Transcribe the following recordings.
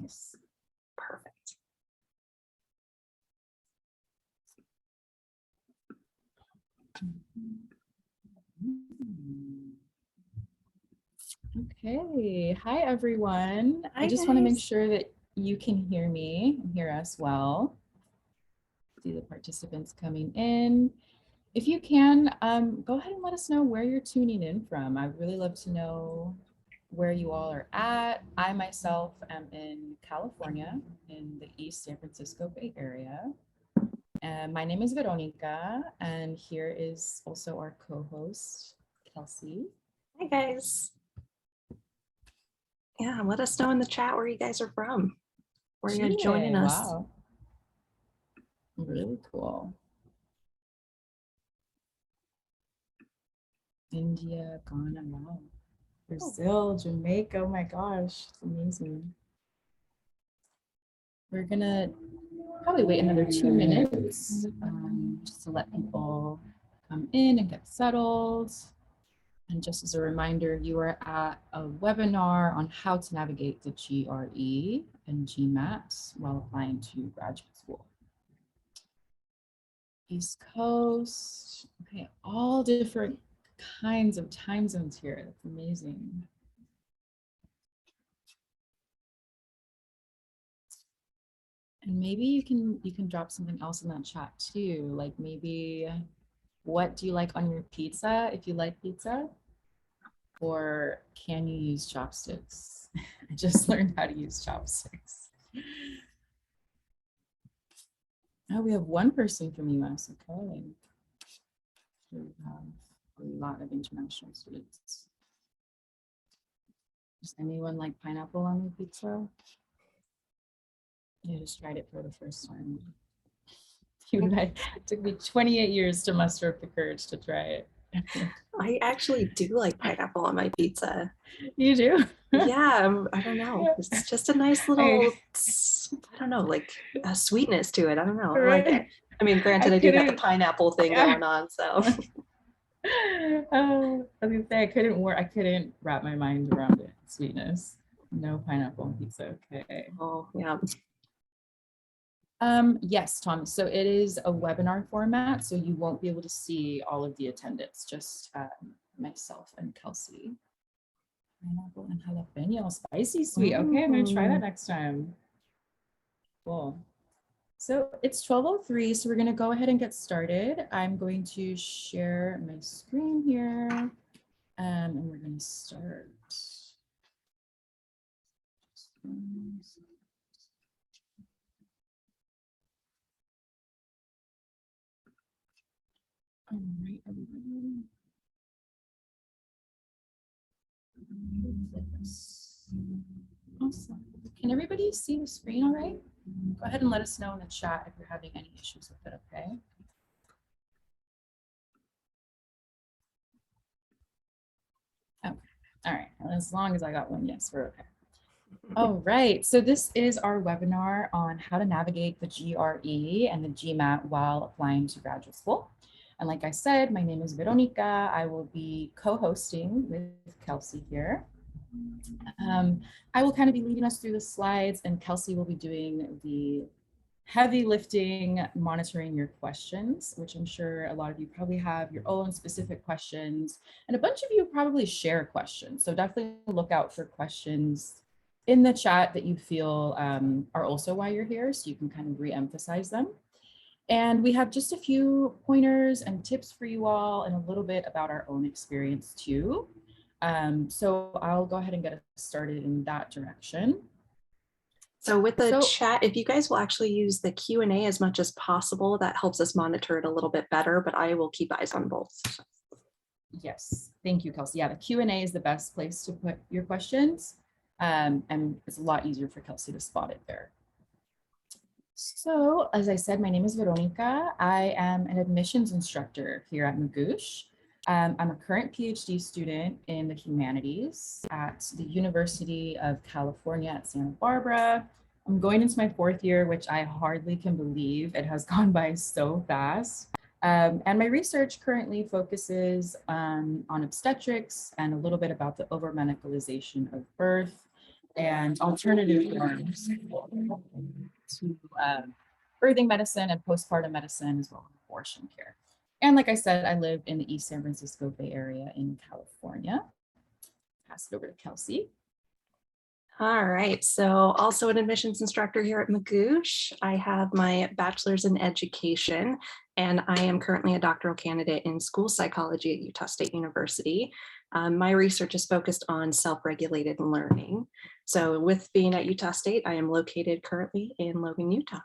Nice. Perfect. Okay, hi everyone. Hi, I just want to make guys. sure that you can hear me and hear us well. See the participants coming in. If you can, go ahead and let us know where you're tuning in from. I'd really love to know where you all are at. I myself am in California in the East San Francisco Bay Area. And my name is Veronica, and here is also our co-host, Kelsey. Hi, guys. Yeah, let us know in the chat where you guys are from, where you're joining Chile, us. wow. Really cool. India, Ghana, wow. Brazil, Jamaica, oh my gosh, it's amazing. We're gonna probably wait another 2 minutes just to let people come in and get settled. And just as a reminder, you are at a webinar on how to navigate the GRE and GMAT while applying to graduate school. East Coast, okay, all different kinds of time zones here. That's amazing. And maybe you can drop something else in that chat too, like maybe what do you like on your pizza if you like pizza? Or can you use chopsticks? I just learned how to use chopsticks. Oh, we have one person from US, okay. We have a lot of international students. Does anyone like pineapple on their pizza? I just tried it for the first time. It took me 28 years to muster up the courage to try it. I actually do like pineapple on my pizza. You do? Yeah, I don't know. It's just a nice little, I don't know, like a sweetness to it. I don't know. I like it. I mean, granted, I do got the pineapple thing going on, so. Oh, I was gonna say I couldn't wrap my mind around it. Sweetness. No pineapple on pizza. Okay. Oh, yeah. Yes, Tom. So it is a webinar format, so you won't be able to see all of the attendants, just myself and Kelsey. Pineapple and jalapeno, spicy sweet. Okay, I'm gonna try that next time. Cool. So it's 12:03, so we're gonna go ahead and get started. I'm going to share my screen here, and we're gonna start. All right, everybody. Awesome. Can everybody see the screen all right? Go ahead and let us know in the chat if you're having any issues with it, okay? Okay, all right, as long as I got one yes, we're okay. All right, so this is our webinar on how to navigate the GRE and the GMAT while applying to graduate school. And like I said, my name is Veronica. I will be co-hosting with Kelsey here. I will kind of be leading us through the slides, and Kelsey will be doing the heavy lifting, monitoring your questions, which I'm sure a lot of you probably have your own specific questions, and a bunch of you probably share questions. So definitely look out for questions in the chat that you feel are also why you're here, so you can kind of re-emphasize them. And we have just a few pointers and tips for you all, and a little bit about our own experience too. So I'll go ahead and get us started in that direction. So with the chat, if you guys will actually use the Q&A as much as possible, that helps us monitor it a little bit better, but I will keep eyes on both. Yes, thank you, Kelsey. Yeah, the Q&A is the best place to put your questions, and it's a lot easier for Kelsey to spot it there. So, as I said, my name is Veronica. I am an admissions instructor here at Magoosh. I'm a current PhD student in the humanities at the University of California at Santa Barbara. I'm going into my 4th year, which I hardly can believe. It has gone by so fast. And my research currently focuses on obstetrics and a little bit about the over-medicalization of birth. and alternative forms to birthing medicine and postpartum medicine, as well as abortion care. And like I said, I live in the East San Francisco Bay Area in California. Pass it over to Kelsey. All right, so also an admissions instructor here at Magoosh. I have my bachelor's in education, and I am currently a doctoral candidate in school psychology at Utah State University. My research is focused on self-regulated learning. So with being at Utah State, I am located currently in Logan, Utah.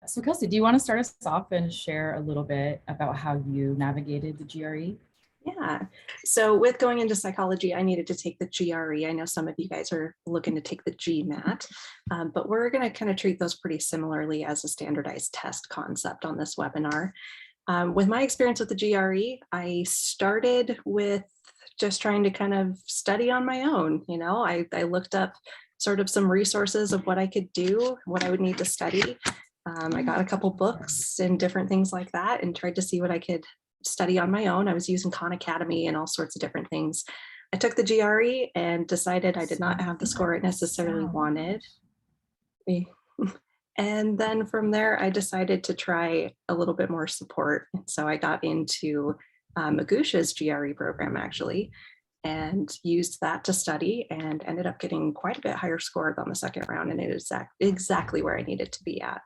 So Kelsey, do you want to start us off and share a little bit about how you navigated the GRE? Yeah, so with going into psychology, I needed to take the GRE. I know some of you guys are looking to take the GMAT, but we're going to kind of treat those pretty similarly as a standardized test concept on this webinar. With my experience with the GRE, I started with just trying to kind of study on my own. You know, I looked up sort of some resources of what I could do, what I would need to study. I got a couple books and different things like that and tried to see what I could study on my own. I was using Khan Academy and all sorts of different things. I took the GRE and decided I did not have the score I necessarily wanted. And then from there, I decided to try a little bit more support. So I got into Magoosh's GRE program actually, and used that to study and ended up getting quite a bit higher score on the second round. And it is exactly where I needed to be at.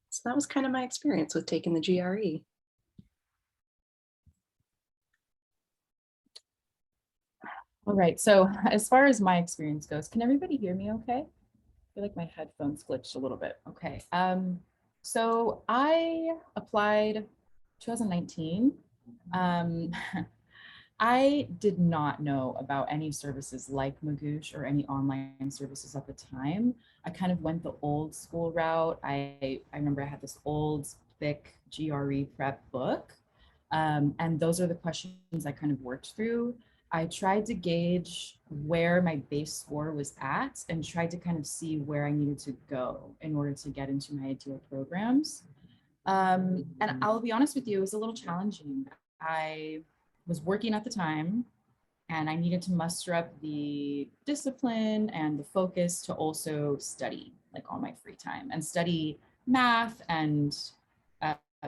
So that was kind of my experience with taking the GRE. All right, so as far as my experience goes, can everybody hear me okay? I feel like my headphones glitched a little bit. Okay, so I applied 2019. I did not know about any services like Magoosh or any online services at the time. I kind of went the old school route. I remember I had this old thick GRE prep book, and those are the questions I kind of worked through. I tried to gauge where my base score was at and tried to kind of see where I needed to go in order to get into my ideal programs. And I'll be honest with you, it was a little challenging. I was working at the time and I needed to muster up the discipline and the focus to also study, like on my free time, and study math and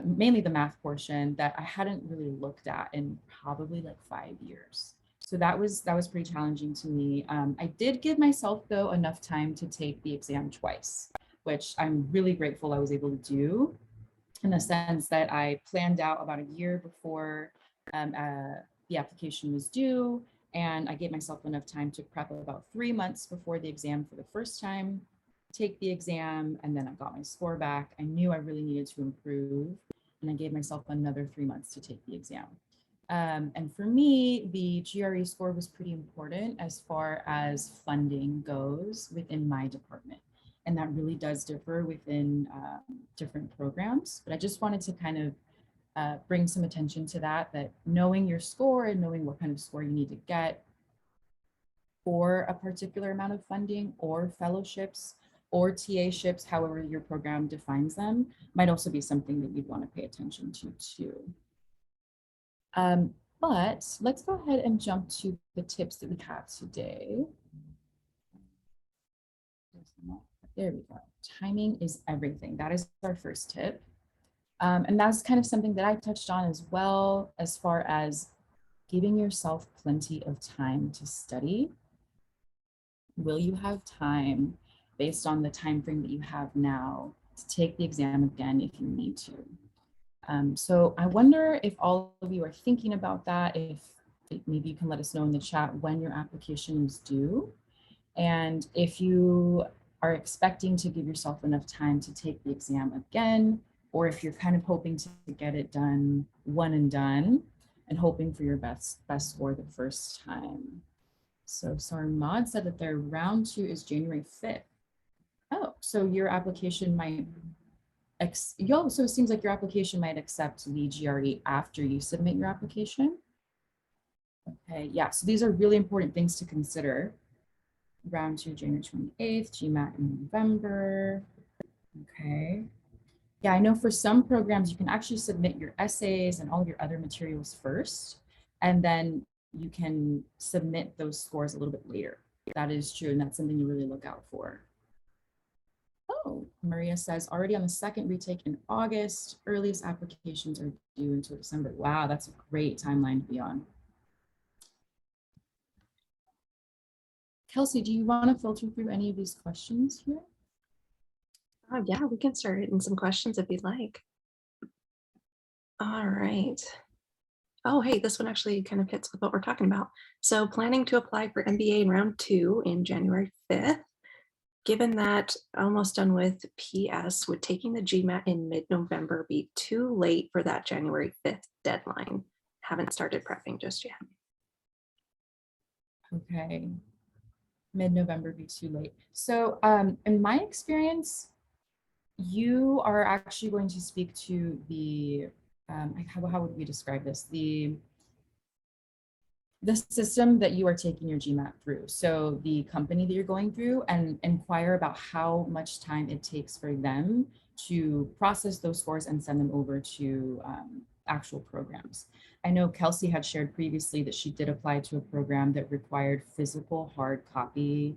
mainly the math portion that I hadn't really looked at in probably like 5 years. So that was pretty challenging to me. I did give myself though enough time to take the exam twice, which I'm really grateful I was able to do, in the sense that I planned out about a year before the application was due, and I gave myself enough time to prep about 3 months before the exam for the first time, take the exam, and then I got my score back. I knew I really needed to improve, and I gave myself another 3 months to take the exam. And for me, the GRE score was pretty important as far as funding goes within my department. And that really does differ within different programs. But I just wanted to kind of bring some attention to that knowing your score and knowing what kind of score you need to get for a particular amount of funding or fellowships or TA-ships, however your program defines them, might also be something that you'd want to pay attention to too. But let's go ahead and jump to the tips that we have today. There we go. Timing is everything. That is our first tip. And that's kind of something that I touched on as well, as far as giving yourself plenty of time to study. Will you have time based on the time frame that you have now to take the exam again if you need to? So I wonder if all of you are thinking about that, if maybe you can let us know in the chat when your application is due. And if you are expecting to give yourself enough time to take the exam again, or if you're kind of hoping to get it done one and done and hoping for your best score the first time. So Sarmad said that their round 2 is January 5th. Oh, so your application might, so it seems like your application might accept the GRE after you submit your application. Okay, yeah, so these are really important things to consider. Round 2, January 28th, GMAT in November. Okay. Yeah, I know for some programs, you can actually submit your essays and all of your other materials first, and then you can submit those scores a little bit later. That is true, and that's something you really look out for. Oh, Maria says already on the second retake in August, earliest applications are due until December. Wow, that's a great timeline to be on. Kelsey, do you want to filter through any of these questions here? Oh yeah, we can start hitting some questions if you'd like. All right. Oh, hey, this one actually kind of hits with what we're talking about. So planning to apply for MBA in round 2 in January 5th. Given that almost done with PS, would taking the GMAT in mid-November be too late for that January 5th deadline? Haven't started prepping just yet. Okay. Mid-November be too late. So in my experience, you are actually going to speak to the, how would we describe this? The system that you are taking your GMAT through. So the company that you're going through, and inquire about how much time it takes for them to process those scores and send them over to actual programs. I know Kelsey had shared previously that she did apply to a program that required physical hard copy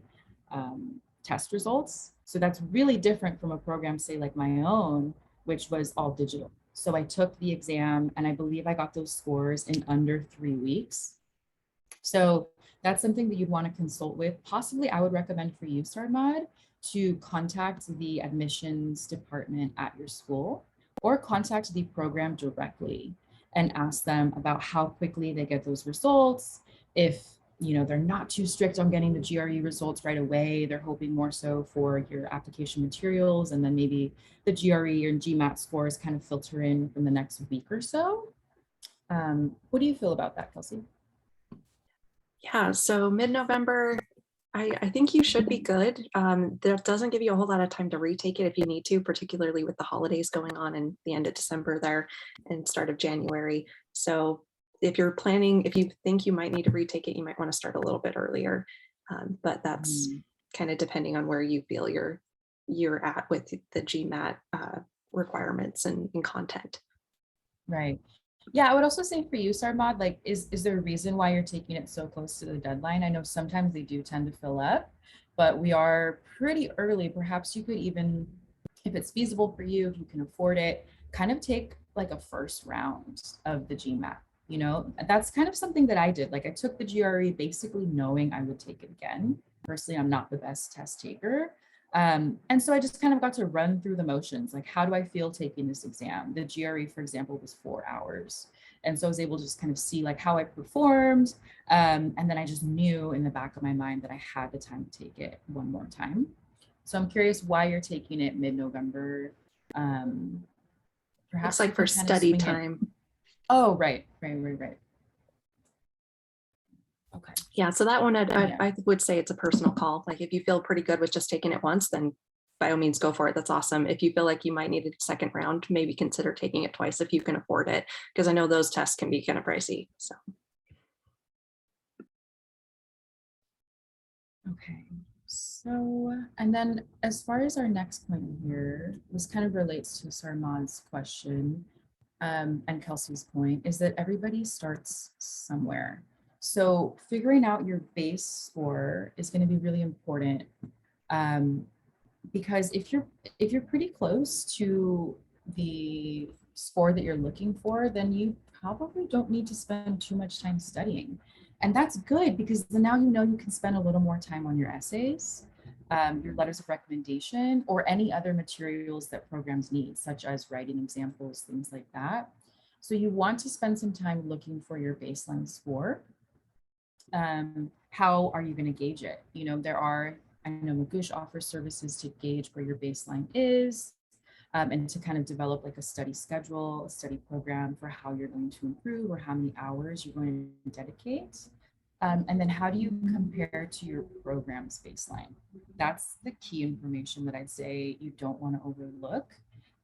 test results. So that's really different from a program, say like my own, which was all digital. So I took the exam and I believe I got those scores in under 3 weeks. So that's something that you'd want to consult with. Possibly I would recommend for you, Sarmad, to contact the admissions department at your school or contact the program directly and ask them about how quickly they get those results. If they're not too strict on getting the GRE results right away, they're hoping more so for your application materials, and then maybe the GRE and GMAT scores kind of filter in from the next week or so. What do you feel about that, Kelsey? Yeah, so mid-November, I think you should be good. That doesn't give you a whole lot of time to retake it if you need to, particularly with the holidays going on in the end of December there and start of January. So if you're planning, if you think you might need to retake it, you might want to start a little bit earlier. But that's kind of depending on where you feel you're at with the GMAT requirements and content. Right. Yeah, I would also say for you, Sarmad, like, is there a reason why you're taking it so close to the deadline? I know sometimes they do tend to fill up, but we are pretty early. Perhaps you could even, if it's feasible for you, if you can afford it, kind of take like a first round of the GMAT. That's kind of something that I did. Like I took the GRE basically knowing I would take it again. Personally, I'm not the best test taker. And so I just kind of got to run through the motions. Like, how do I feel taking this exam? The GRE, for example, was 4 hours. And so I was able to just kind of see like how I performed. And then I just knew in the back of my mind that I had the time to take it one more time. So I'm curious why you're taking it mid-November. Looks Perhaps you like for can kind of study swing it. time. Oh, right. Okay. Yeah, so that one, Yeah. I would say it's a personal call. Like if you feel pretty good with just taking it once, then by all means go for it. That's awesome. If you feel like you might need a second round, maybe consider taking it twice if you can afford it, because I know those tests can be kind of pricey. So Okay. So, and then as far as our next point here, this kind of relates to Sarmad's question and Kelsey's point, is that everybody starts somewhere. So figuring out your base score is going to be really important, because if you're pretty close to the score that you're looking for, then you probably don't need to spend too much time studying. And that's good because then now you can spend a little more time on your essays, your letters of recommendation, or any other materials that programs need, such as writing examples, things like that. So you want to spend some time looking for your baseline score. How are you going to gauge it? I know Magoosh offers services to gauge where your baseline is, and to kind of develop like a study schedule, a study program for how you're going to improve or how many hours you're going to dedicate. And then how do you compare to your program's baseline? That's the key information that I'd say you don't want to overlook.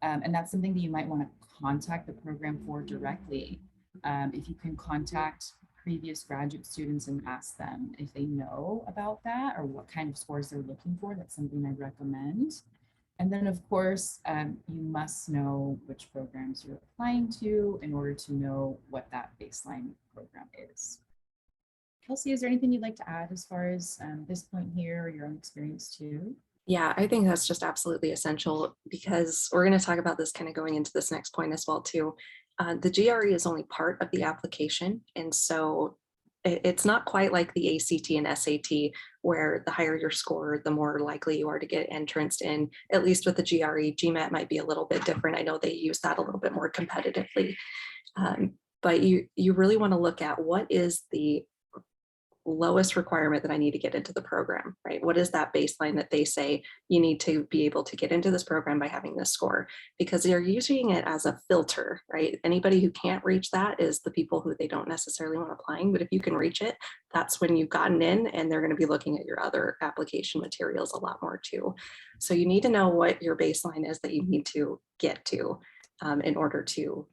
And that's something that you might want to contact the program for directly. If you can contact previous graduate students and ask them if they know about that or what kind of scores they're looking for, that's something I recommend. And then of course, you must know which programs you're applying to in order to know what that baseline program is. Kelsey, is there anything you'd like to add as far as this point here or your own experience too? Yeah, I think that's just absolutely essential because we're going to talk about this kind of going into this next point as well too. The GRE is only part of the application, and so it's not quite like the ACT and SAT, where the higher your score, the more likely you are to get entranced in. At least with the GRE, GMAT might be a little bit different. I know they use that a little bit more competitively, but you really want to look at what is the lowest requirement that I need to get into the program, right? What is that baseline that they say you need to be able to get into this program by having this score? Because they're using it as a filter, right? Anybody who can't reach that is the people who they don't necessarily want applying. But if you can reach it, that's when you've gotten in, and they're going to be looking at your other application materials a lot more too. So you need to know what your baseline is that you need to get to in order to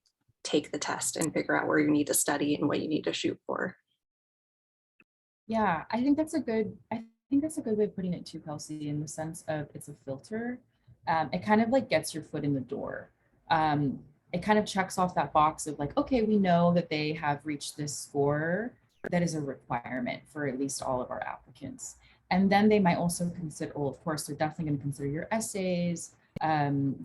take the test and figure out where you need to study and what you need to shoot for. Yeah, I think that's a good way of putting it too, Kelsey, in the sense of it's a filter. It kind of like gets your foot in the door. It kind of checks off that box of like, okay, we know that they have reached this score that is a requirement for at least all of our applicants. And then they might also consider, well, of course, they're definitely going to consider your essays,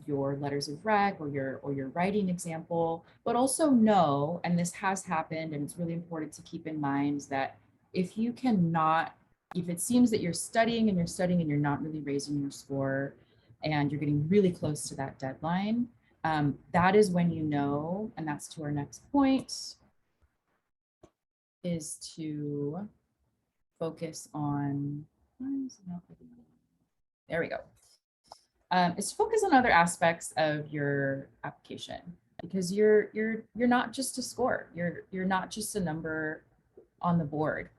your letters of rec, or your writing example, but also know, and this has happened, and it's really important to keep in mind that if it seems that you're studying and you're studying and you're not really raising your score and you're getting really close to that deadline, that is when you know, and that's to our next point, is to focus on, there we go. Is to focus on other aspects of your application, because you're not just a score, you're not just a number on the board.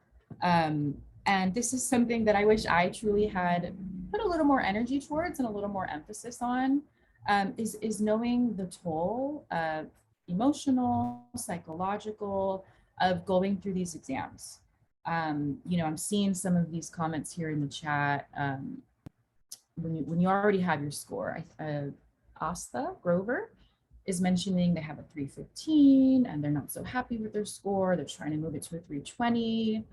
And this is something that I wish I truly had put a little more energy towards and a little more emphasis on, is knowing the toll of emotional, psychological, of going through these exams. I'm seeing some of these comments here in the chat. When you already have your score, Asta Grover is mentioning they have a 315 and they're not so happy with their score. They're trying to move it to a 320.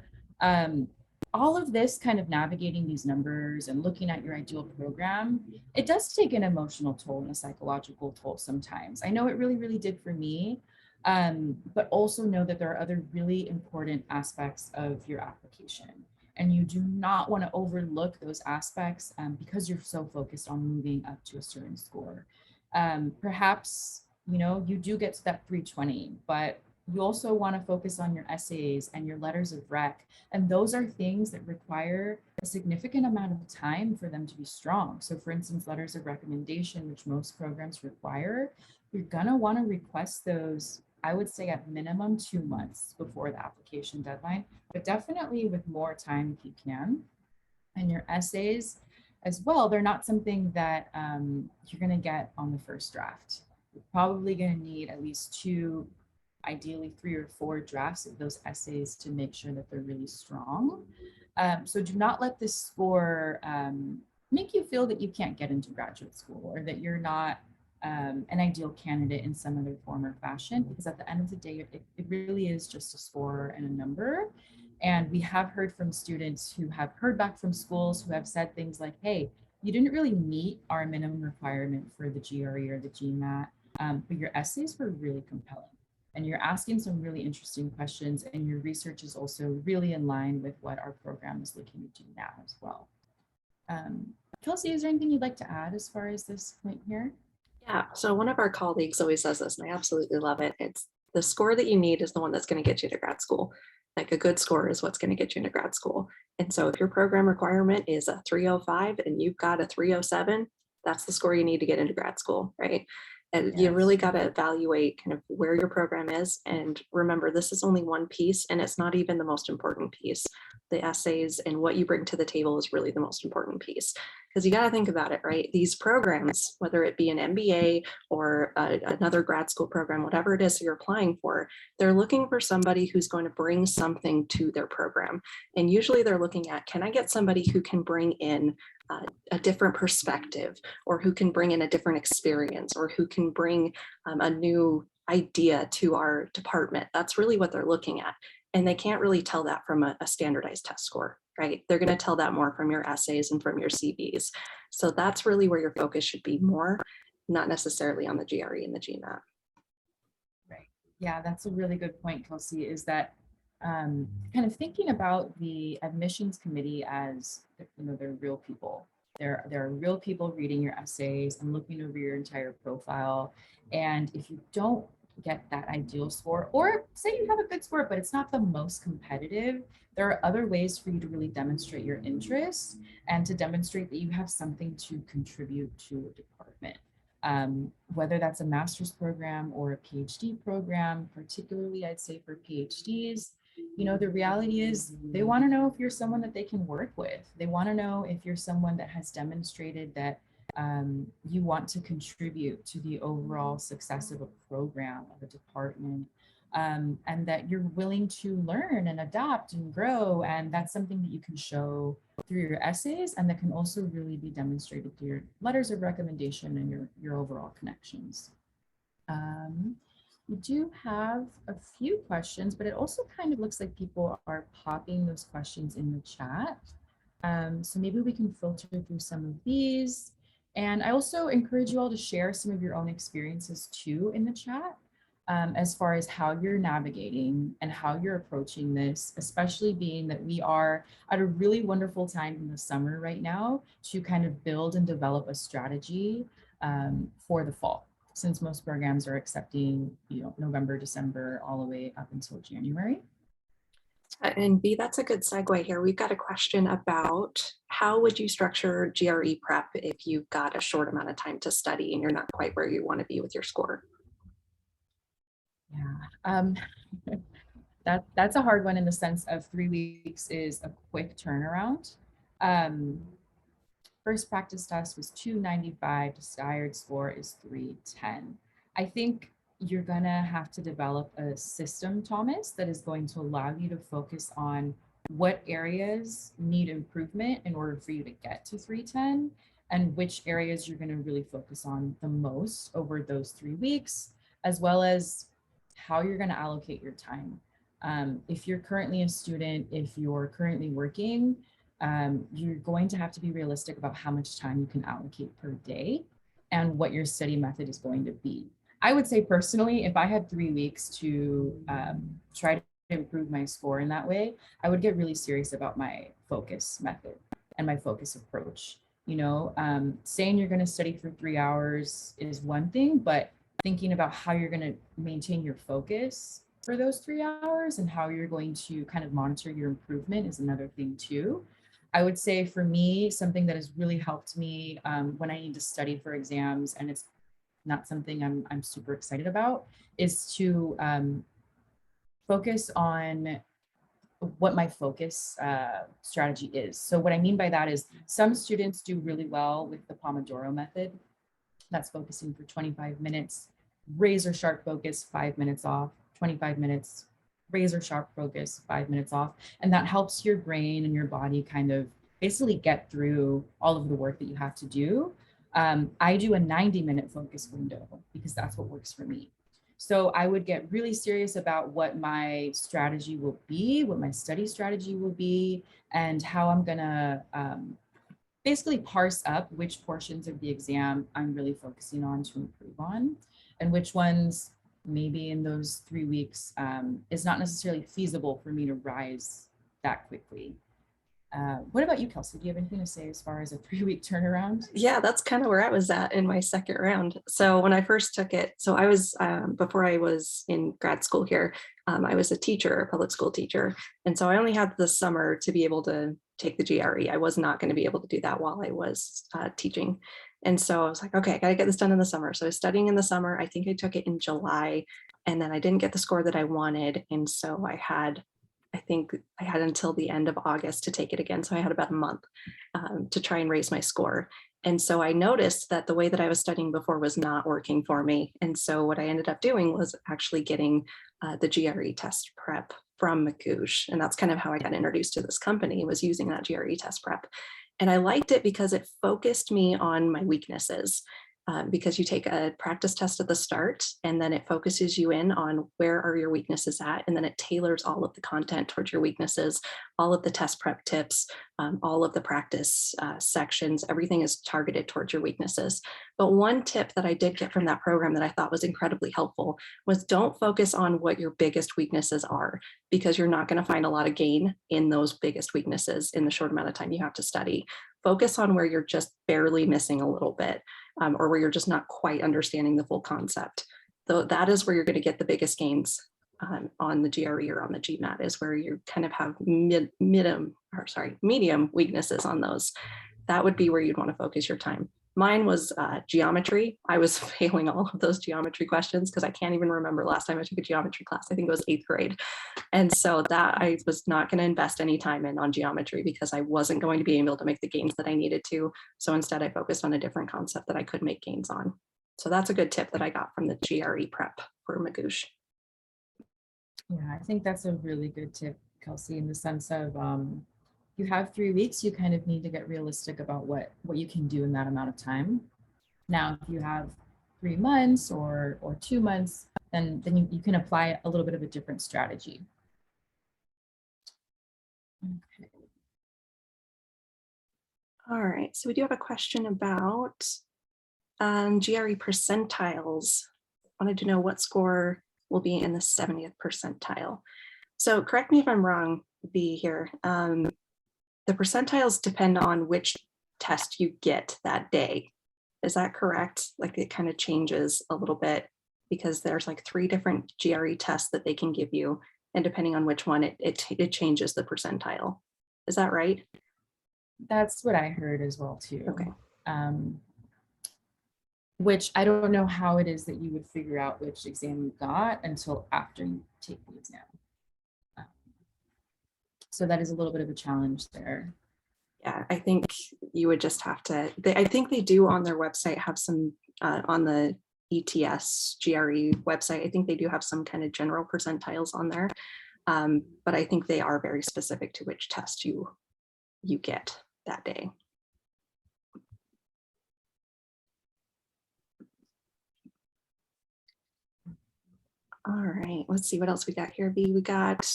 All of this kind of navigating these numbers and looking at your ideal program, it does take an emotional toll and a psychological toll sometimes. I know it really, really did for me, but also know that there are other really important aspects of your application. And you do not want to overlook those aspects because you're so focused on moving up to a certain score. Perhaps, you do get to that 320, but you also want to focus on your essays and your letters of rec. And those are things that require a significant amount of time for them to be strong. So for instance, letters of recommendation, which most programs require, you're gonna want to request those, I would say at minimum 2 months before the application deadline, but definitely with more time if you can. And your essays as well, they're not something that you're going to get on the first draft. You're probably going to need at least 2, ideally 3 or 4 drafts of those essays to make sure that they're really strong. So do not let this score make you feel that you can't get into graduate school or that you're not an ideal candidate in some other form or fashion, because at the end of the day, it really is just a score and a number. And we have heard from students who have heard back from schools who have said things like, hey, you didn't really meet our minimum requirement for the GRE or the GMAT, but your essays were really compelling. And you're asking some really interesting questions, and your research is also really in line with what our program is looking to do now as well. Kelsey, is there anything you'd like to add as far as this point here? Yeah, so one of our colleagues always says this, and I absolutely love it. It's the score that you need is the one that's going to get you to grad school. Like a good score is what's going to get you into grad school. And so if your program requirement is a 305 and you've got a 307, that's the score you need to get into grad school, right? And you really got to evaluate kind of where your program is. And remember, this is only one piece, and it's not even the most important piece. The essays and what you bring to the table is really the most important piece. Because you got to think about it, right? These programs, whether it be an MBA or another grad school program, whatever it is that you're applying for, they're looking for somebody who's going to bring something to their program. And usually they're looking at, can I get somebody who can bring in a different perspective, or who can bring in a different experience, or who can bring a new idea to our department? That's really what they're looking at. And they can't really tell that from a standardized test score, right? They're going to tell that more from your essays and from your CVs. So that's really where your focus should be more, not necessarily on the GRE and the GMAT. Right. Yeah, that's a really good point, Kelsey, is that kind of thinking about the admissions committee as, they're real people. There are real people reading your essays and looking over your entire profile. And if you don't get that ideal score, or say you have a good score, but it's not the most competitive, there are other ways for you to really demonstrate your interest and to demonstrate that you have something to contribute to a department. Whether that's a master's program or a PhD program, particularly I'd say for PhDs, the reality is they want to know if you're someone that they can work with. They want to know if you're someone that has demonstrated that you want to contribute to the overall success of a program, of a department, and that you're willing to learn and adapt and grow. And that's something that you can show through your essays, and that can also really be demonstrated through your letters of recommendation and your overall connections. We do have a few questions, but it also kind of looks like people are popping those questions in the chat. So maybe we can filter through some of these. And I also encourage you all to share some of your own experiences too in the chat, as far as how you're navigating and how you're approaching this, especially being that we are at a really wonderful time in the summer right now to kind of build and develop a strategy for the fall, since most programs are accepting, November, December, all the way up until January. And B, that's a good segue here. We've got a question about how would you structure GRE prep if you've got a short amount of time to study and you're not quite where you want to be with your score? Yeah, that's a hard one in the sense of 3 weeks is a quick turnaround. First practice test was 295, desired score is 310. I think you're gonna have to develop a system, Thomas, that is going to allow you to focus on what areas need improvement in order for you to get to 310, and which areas you're gonna really focus on the most over those 3 weeks, as well as how you're gonna allocate your time. If you're currently a student, if you're currently working, you're going to have to be realistic about how much time you can allocate per day and what your study method is going to be. I would say personally, if I had 3 weeks to try to improve my score in that way, I would get really serious about my focus method and my focus approach. Saying you're going to study for 3 hours is one thing, but thinking about how you're going to maintain your focus for those 3 hours and how you're going to kind of monitor your improvement is another thing too. I would say for me, something that has really helped me when I need to study for exams, and it's not something I'm super excited about, is to focus on what my focus strategy is. So what I mean by that is some students do really well with the Pomodoro method. That's focusing for 25 minutes, razor sharp focus, 5 minutes off, 25 minutes, razor sharp focus, 5 minutes off. And that helps your brain and your body kind of basically get through all of the work that you have to do. I do a 90-minute focus window because that's what works for me. So I would get really serious about what my strategy will be, what my study strategy will be, and how I'm gonna basically parse up which portions of the exam I'm really focusing on to improve on, and which ones maybe in those 3 weeks is not necessarily feasible for me to rise that quickly. What about you, Kelsey? Do you have anything to say as far as a 3-week turnaround? Yeah, that's kind of where I was at in my second round. So when I first took it, so I was, before I was in grad school here, I was a teacher, a public school teacher. And so I only had the summer to be able to take the GRE. I was not going to be able to do that while I was teaching. And so I was like, okay, I got to get this done in the summer. So I was studying in the summer. I think I took it in July, and then I didn't get the score that I wanted. And so I think I had until the end of August to take it again. So I had about a month to try and raise my score. And so I noticed that the way that I was studying before was not working for me. And so what I ended up doing was actually getting the GRE test prep from Macouche. And that's kind of how I got introduced to this company, was using that GRE test prep. And I liked it because it focused me on my weaknesses. because you take a practice test at the start, and then it focuses you in on where are your weaknesses at, and then it tailors all of the content towards your weaknesses, all of the test prep tips, all of the practice sections, everything is targeted towards your weaknesses. But one tip that I did get from that program that I thought was incredibly helpful was don't focus on what your biggest weaknesses are, because you're not going to find a lot of gain in those biggest weaknesses in the short amount of time you have to study. Focus on where you're just barely missing a little bit, or where you're just not quite understanding the full concept. So that is where you're going to get the biggest gains on the GRE or on the GMAT, is where you kind of have medium weaknesses on those. That would be where you'd want to focus your time. Mine was geometry. I was failing all of those geometry questions because I can't even remember last time I took a geometry class. I think it was 8th grade. And so that I was not going to invest any time in on geometry because I wasn't going to be able to make the gains that I needed to. So instead I focused on a different concept that I could make gains on. So that's a good tip that I got from the GRE prep for Magoosh. Yeah, I think that's a really good tip, Kelsey, in the sense of you have 3 weeks, you kind of need to get realistic about what you can do in that amount of time. Now, if you have 3 months or 2 months, then you can apply a little bit of a different strategy. Okay. All right, so we do have a question about GRE percentiles. Wanted to know what score will be in the 70th percentile. So correct me if I'm wrong, B here. The percentiles depend on which test you get that day. Is that correct? Like it kind of changes a little bit because there's like 3 different GRE tests that they can give you. And depending on which one, it changes the percentile. Is that right? That's what I heard as well too. Okay. Which I don't know how it is that you would figure out which exam you got until after you take the exam. So that is a little bit of a challenge there. Yeah, I think you would just have to, I think they do on their website have some, on the ETS GRE website, I think they do have some kind of general percentiles on there. But I think they are very specific to which test you get that day. All right, let's see what else we got here, B. We got,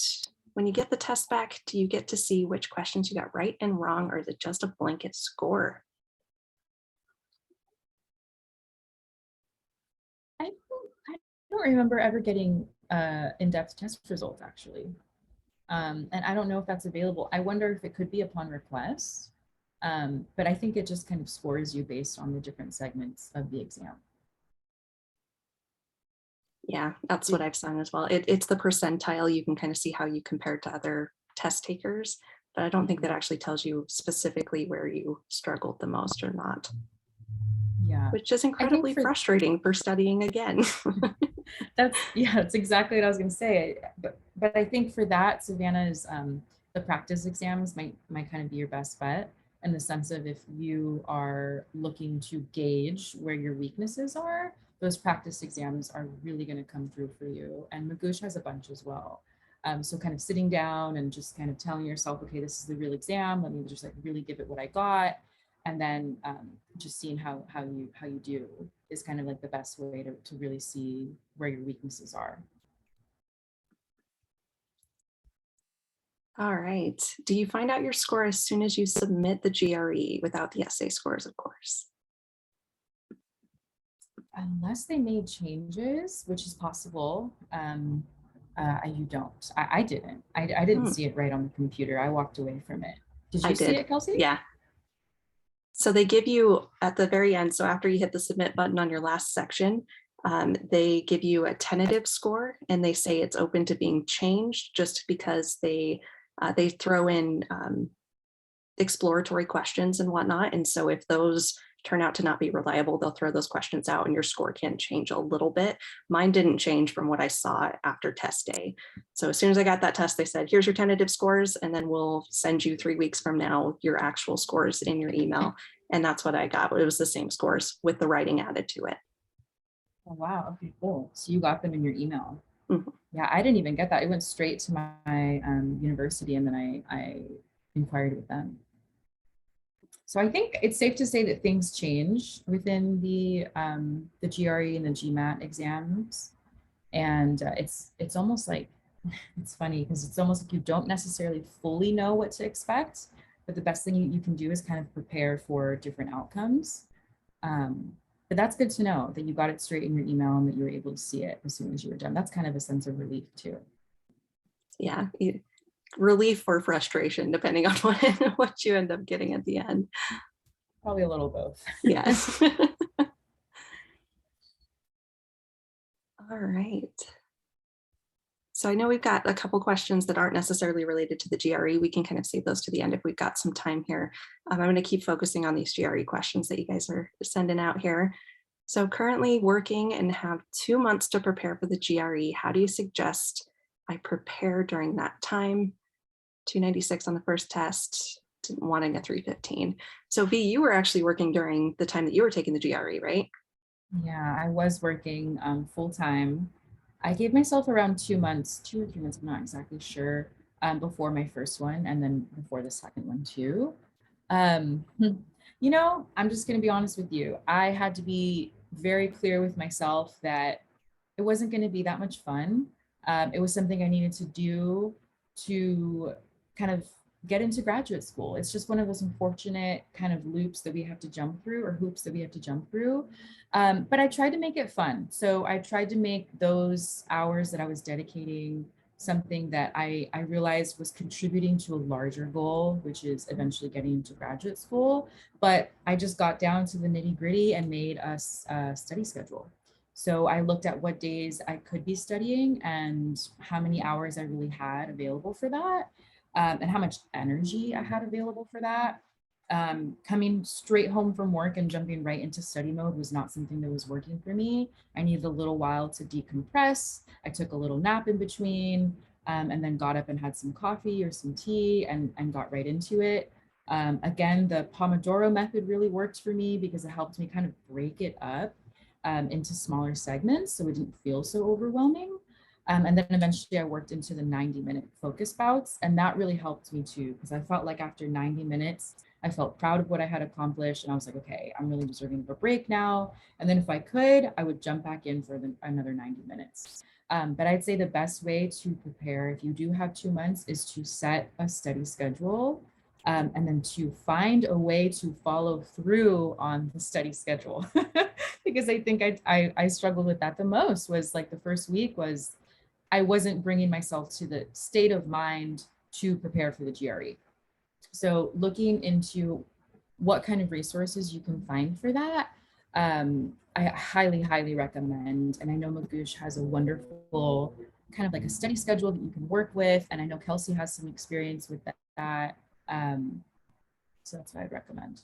when you get the test back, do you get to see which questions you got right and wrong, or is it just a blanket score? I don't remember ever getting in-depth test results actually. And I don't know if that's available. I wonder if it could be upon request, but I think it just kind of scores you based on the different segments of the exam. Yeah, that's what I've seen as well. It's the percentile. You can kind of see how you compare to other test takers, but I don't think that actually tells you specifically where you struggled the most or not. Yeah, which is incredibly frustrating for studying again. that's exactly what I was going to say. But I think for that, Savannah's the practice exams might kind of be your best bet, in the sense of if you are looking to gauge where your weaknesses are, those practice exams are really going to come through for you. And Magoosh has a bunch as well. So kind of sitting down and just kind of telling yourself, okay, this is the real exam. Let me just like really give it what I got. And then just seeing how you do is kind of like the best way to really see where your weaknesses are. All right. Do you find out your score as soon as you submit the GRE without the essay scores, of course? Unless they made changes, which is possible, you don't. I didn't. I didn't see it right on the computer. I walked away from it. Did you see it, Kelsey? Yeah. So they give you at the very end, so after you hit the submit button on your last section, they give you a tentative score and they say it's open to being changed just because they throw in exploratory questions and whatnot. And so if those turn out to not be reliable, they'll throw those questions out and your score can change a little bit. Mine didn't change from what I saw after test day. So as soon as I got that test, they said, here's your tentative scores, and then we'll send you 3 weeks from now your actual scores in your email. And that's what I got. It was the same scores with the writing added to it. Oh, wow. Okay, cool. So you got them in your email. Mm-hmm. Yeah, I didn't even get that. It went straight to my university, and then I inquired with them. So I think it's safe to say that things change within the GRE and the GMAT exams. And it's almost like, it's funny because it's almost like you don't necessarily fully know what to expect, but the best thing you can do is kind of prepare for different outcomes. But that's good to know that you got it straight in your email and that you were able to see it as soon as you were done. That's kind of a sense of relief too. Yeah, relief or frustration, depending on what you end up getting at the end. Probably a little both. Yes. All right. So I know we've got a couple questions that aren't necessarily related to the GRE. We can kind of save those to the end if we've got some time here. I'm going to keep focusing on these GRE questions that you guys are sending out here. So currently working and have 2 months to prepare for the GRE. How do you suggest I prepare during that time? 296 on the first test, wanting a 315. So V, you were actually working during the time that you were taking the GRE, right? Yeah, I was working full time. I gave myself around 2 months, 2 or 3 months, I'm not exactly sure, before my first one and then before the second one too. You know, I'm just going to be honest with you. I had to be very clear with myself that it wasn't going to be that much fun. It was something I needed to do to kind of get into graduate school. It's just one of those unfortunate kind of loops that we have to jump through, or hoops that we have to jump through. But I tried to make it fun. So I tried to make those hours that I was dedicating something that I realized was contributing to a larger goal, which is eventually getting into graduate school. But I just got down to the nitty gritty and made a study schedule. So I looked at what days I could be studying and how many hours I really had available for that, and how much energy I had available for that. Coming straight home from work and jumping right into study mode was not something that was working for me. I needed a little while to decompress. I took a little nap in between, and then got up and had some coffee or some tea and got right into it. Again, the Pomodoro method really worked for me because it helped me kind of break it up into smaller segments so it didn't feel so overwhelming. And then eventually I worked into the 90-minute focus bouts, and that really helped me too, because I felt like after 90 minutes, I felt proud of what I had accomplished. And I was like, okay, I'm really deserving of a break now. And then if I could, I would jump back in for another 90 minutes. But I'd say the best way to prepare if you do have 2 months is to set a study schedule, and then to find a way to follow through on the study schedule. Because I think I struggled with that the most. Was like the first week was I wasn't bringing myself to the state of mind to prepare for the GRE. So looking into what kind of resources you can find for that, I highly, highly recommend. And I know Magoosh has a wonderful kind of like a study schedule that you can work with. And I know Kelsey has some experience with that. So that's what I'd recommend.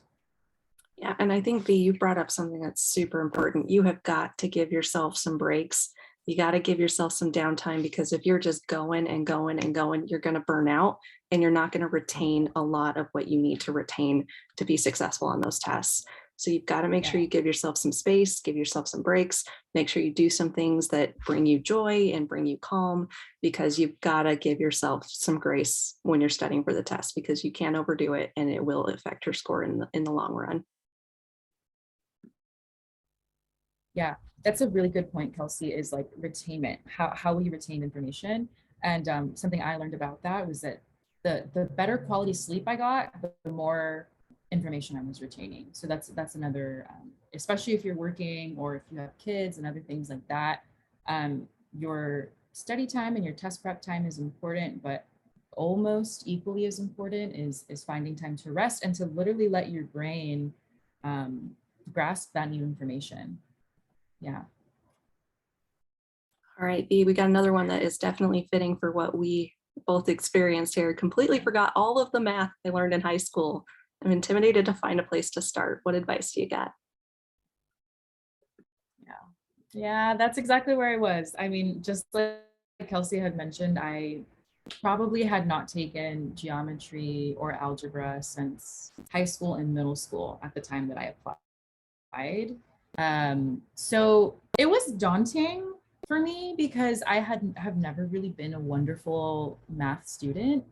Yeah, and I think V, you brought up something that's super important. You have got to give yourself some breaks. You got to give yourself some downtime, because if you're just going and going and going, you're going to burn out and you're not going to retain a lot of what you need to retain to be successful on those tests. So you've got to make sure you give yourself some space, give yourself some breaks, make sure you do some things that bring you joy and bring you calm, because you've got to give yourself some grace when you're studying for the test, because you can't overdo it and it will affect your score in the long run. Yeah, that's a really good point, Kelsey, is like retainment. How will you retain information? And something I learned about that was that the better quality sleep I got, the more information I was retaining. So that's another, especially if you're working or if you have kids and other things like that. Your study time and your test prep time is important, but almost equally as important is finding time to rest and to literally let your brain grasp that new information. Yeah. All right, B, we got another one that is definitely fitting for what we both experienced here. Completely forgot all of the math I learned in high school. I'm intimidated to find a place to start. What advice do you got? Yeah, that's exactly where I was. I mean, just like Kelsey had mentioned, I probably had not taken geometry or algebra since high school and middle school at the time that I applied. So it was daunting for me because I have never really been a wonderful math student.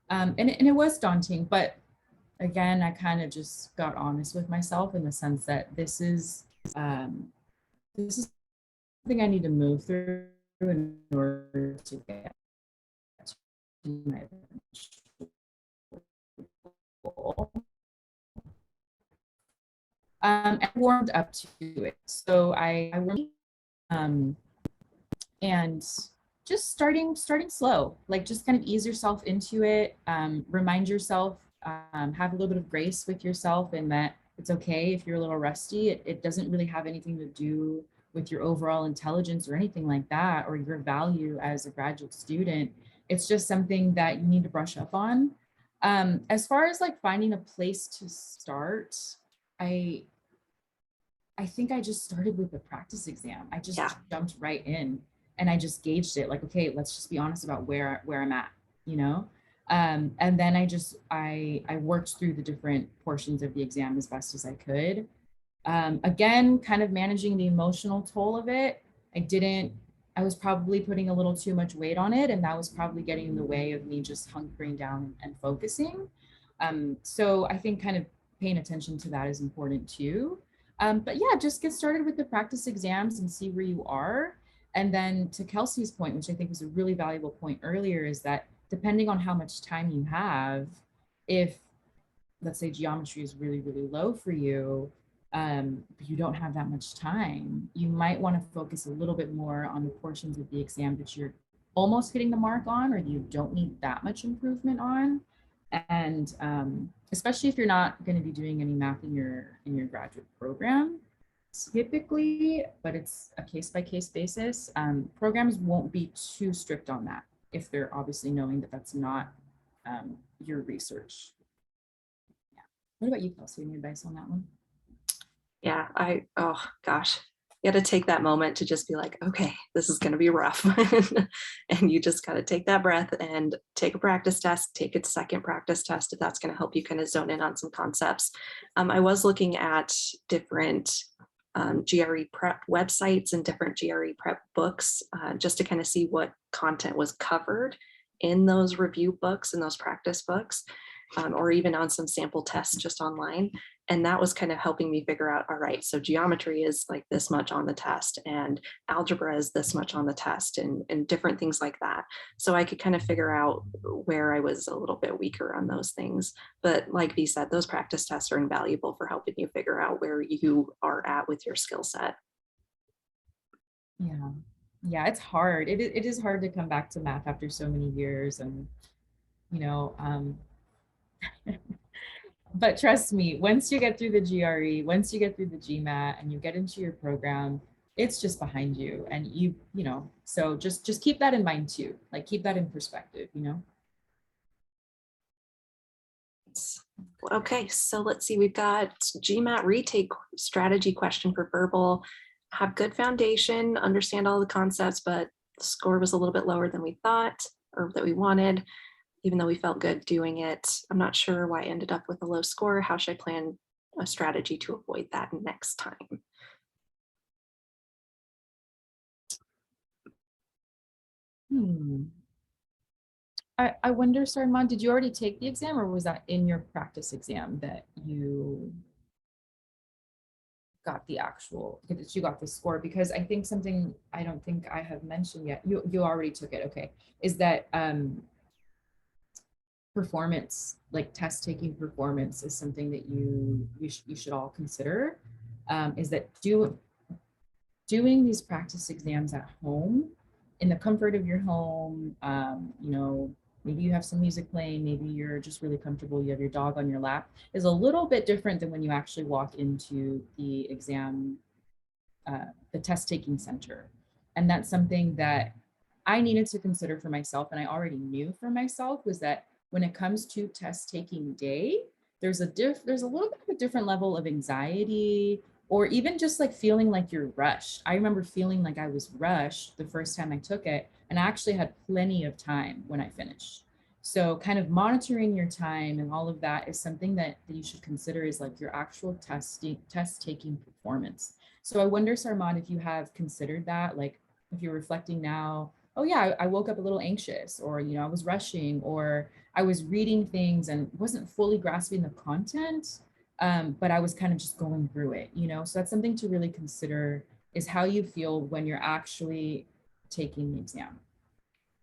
And it was daunting, but again, I kind of just got honest with myself in the sense that this is something I need to move through in order to get to my goal. And warmed up to it. So I warmed and just starting slow, like just kind of ease yourself into it. Remind yourself, have a little bit of grace with yourself, and that it's okay if you're a little rusty. It doesn't really have anything to do with your overall intelligence or anything like that, or your value as a graduate student. It's just something that you need to brush up on. As far as like finding a place to start, I I think I just started with the practice exam. I just jumped right in and I just gauged it like, okay, let's just be honest about where I'm at, you know? And then I worked through the different portions of the exam as best as I could. Again, kind of managing the emotional toll of it. I was probably putting a little too much weight on it, and that was probably getting in the way of me just hunkering down and focusing. So I think kind of paying attention to that is important too. But yeah, just get started with the practice exams and see where you are. And then to Kelsey's point, which I think was a really valuable point earlier, is that depending on how much time you have, if let's say geometry is really, really low for you, but you don't have that much time, you might want to focus a little bit more on the portions of the exam that you're almost hitting the mark on, or you don't need that much improvement on. And especially if you're not going to be doing any math in your graduate program, typically, but it's a case by case basis, programs won't be too strict on that if they're obviously knowing that that's not your research. Yeah. What about you, Kelsey? Any advice on that one? Yeah, oh gosh, you got to take that moment to just be like, okay, this is going to be rough. And you just got to take that breath and take a practice test, take a second practice test if that's going to help you kind of zone in on some concepts. I was looking at different GRE prep websites and different GRE prep books just to kind of see what content was covered in those review books and those practice books. Or even on some sample tests just online. And that was kind of helping me figure out, all right, so geometry is like this much on the test and algebra is this much on the test and different things like that. So I could kind of figure out where I was a little bit weaker on those things. But like V said, those practice tests are invaluable for helping you figure out where you are at with your skill set. Yeah. Yeah, it's hard. It is hard to come back to math after so many years. And, you know, but trust me, once you get through the GRE, once you get through the GMAT and you get into your program, it's just behind you. And you know, so just keep that in mind too. Like keep that in perspective, you know? Okay, so let's see, we've got GMAT retake strategy question for verbal. Have good foundation, understand all the concepts, but the score was a little bit lower than we thought or that we wanted, even though we felt good doing it. I'm not sure why I ended up with a low score. How should I plan a strategy to avoid that next time? I wonder, Sarman, did you already take the exam or was that in your practice exam that you got the actual, that you got the score? Because I think something I don't think I have mentioned yet, you already took it, okay, is that performance, like test taking performance is something that you should all consider, is that doing these practice exams at home in the comfort of your home, you know, maybe you have some music playing, maybe you're just really comfortable, you have your dog on your lap, is a little bit different than when you actually walk into the exam, the test taking center. And that's something that I needed to consider for myself, and I already knew for myself, was that when it comes to test taking day, there's a little bit of a different level of anxiety, or even just like feeling like you're rushed. I remember feeling like I was rushed the first time I took it, and I actually had plenty of time when I finished. So kind of monitoring your time and all of that is something that you should consider, is like your actual test taking performance. So I wonder, Sarman, if you have considered that, like if you're reflecting now, oh yeah, I woke up a little anxious, or, you know, I was rushing, or I was reading things and wasn't fully grasping the content, but I was kind of just going through it, you know? So that's something to really consider, is how you feel when you're actually taking the exam.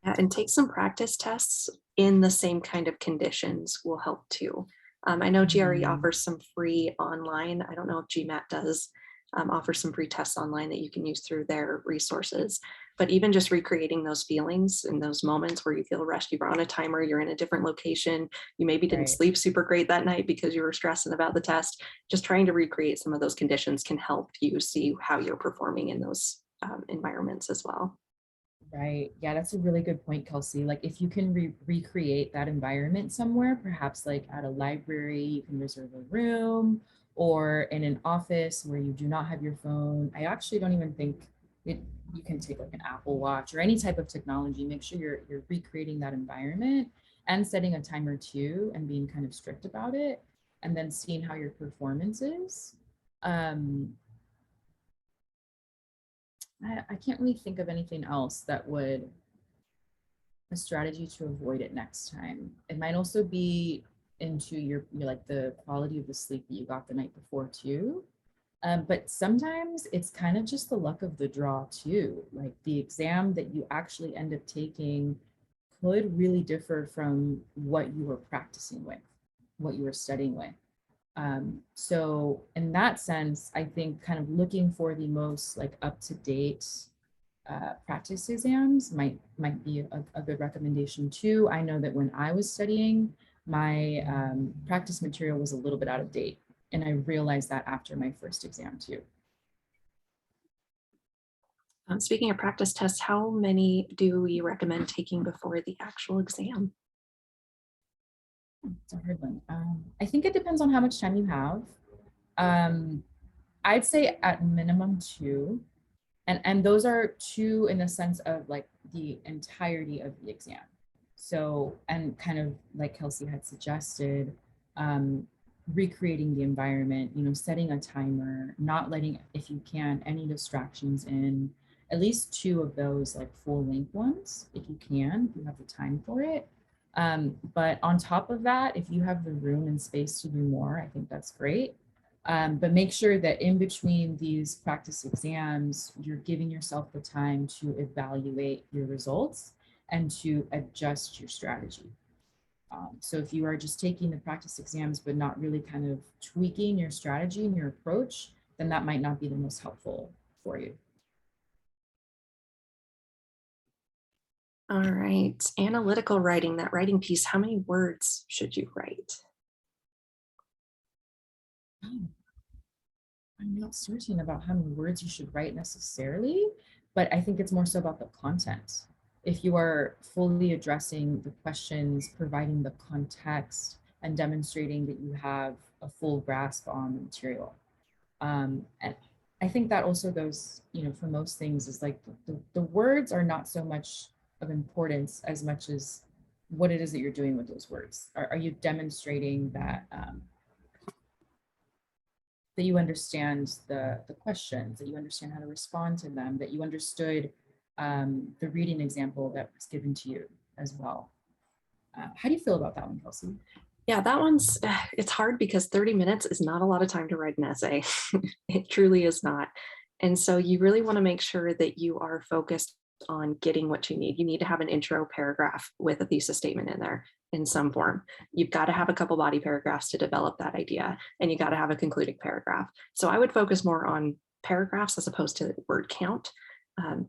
Yeah, and take some practice tests in the same kind of conditions will help too. I know GRE Mhm. offers some free online. I don't know if GMAT does offer some free tests online that you can use through their resources. But even just recreating those feelings in those moments where you feel rushed, you were on a timer, you're in a different location, you maybe didn't Right. sleep super great that night because you were stressing about the test. Just trying to recreate some of those conditions can help you see how you're performing in those environments as well. Right. Yeah, that's a really good point, Kelsey. Like if you can recreate that environment somewhere, perhaps like at a library, you can reserve a room, or in an office where you do not have your phone. I actually don't even think it, you can take like an Apple Watch or any type of technology. Make sure you're recreating that environment and setting a timer too, and being kind of strict about it, and then seeing how your performance is. Um, I can't really think of anything else that would a strategy to avoid it next time. It might also be into your like the quality of the sleep that you got the night before too. But sometimes it's kind of just the luck of the draw too. Like the exam that you actually end up taking could really differ from what you were practicing with, what you were studying with. So in that sense, I think kind of looking for the most like up to date practice exams might be a good recommendation too. I know that when I was studying, my practice material was a little bit out of date, and I realized that after my first exam too. Speaking of practice tests, how many do you recommend taking before the actual exam? It's a hard one. I think it depends on how much time you have. Um, I'd say at minimum two, and those are two in the sense of like the entirety of the exam. So, and kind of like Kelsey had suggested, um, recreating the environment, you know, setting a timer, not letting, if you can, any distractions in, at least two of those like full length ones if you can, if you have the time for it. But on top of that, if you have the room and space to do more, I think that's great. But make sure that in between these practice exams, you're giving yourself the time to evaluate your results and to adjust your strategy. So if you are just taking the practice exams, but not really kind of tweaking your strategy and your approach, then that might not be the most helpful for you. All right, analytical writing, that writing piece, how many words should you write? Oh, I'm not certain about how many words you should write necessarily, but I think it's more so about the content. If you are fully addressing the questions, providing the context, and demonstrating that you have a full grasp on the material. And I think that also goes, you know, for most things is like the words are not so much of importance as much as what it is that you're doing with those words. Are you demonstrating that that you understand the questions, that you understand how to respond to them, that you understood the reading example that was given to you as well. How do you feel about that one, Kelsey? Yeah, that one's, it's hard because 30 minutes is not a lot of time to write an essay. It truly is not. And so you really want to make sure that you are focused on getting what you need. You need to have an intro paragraph with a thesis statement in there in some form. You've got to have a couple body paragraphs to develop that idea, and you got to have a concluding paragraph. So I would focus more on paragraphs as opposed to word count.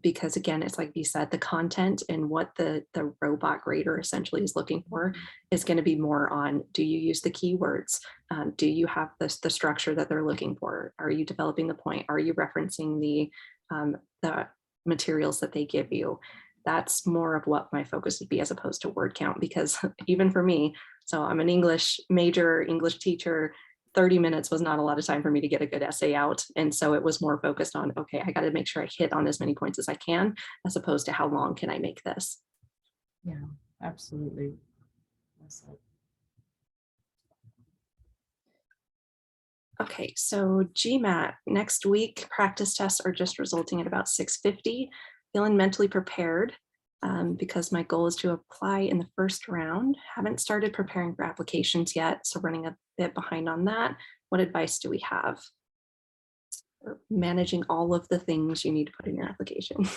Because again, it's like you said, the content and what the robot grader essentially is looking for is going to be more on, do you use the keywords? Do you have the structure that they're looking for? Are you developing the point? Are you referencing the materials that they give you? That's more of what my focus would be as opposed to word count, because even for me, so I'm an English major, English teacher, 30 minutes was not a lot of time for me to get a good essay out. And so it was more focused on, okay, I got to make sure I hit on as many points as I can, as opposed to how long can I make this? Yeah, absolutely. Yes. Okay, so GMAT next week, practice tests are just resulting at about 650. Feeling mentally prepared. because my goal is to apply in the first round. Haven't started preparing for applications yet, so running a bit behind on that. What advice do we have for managing all of the things you need to put in your application?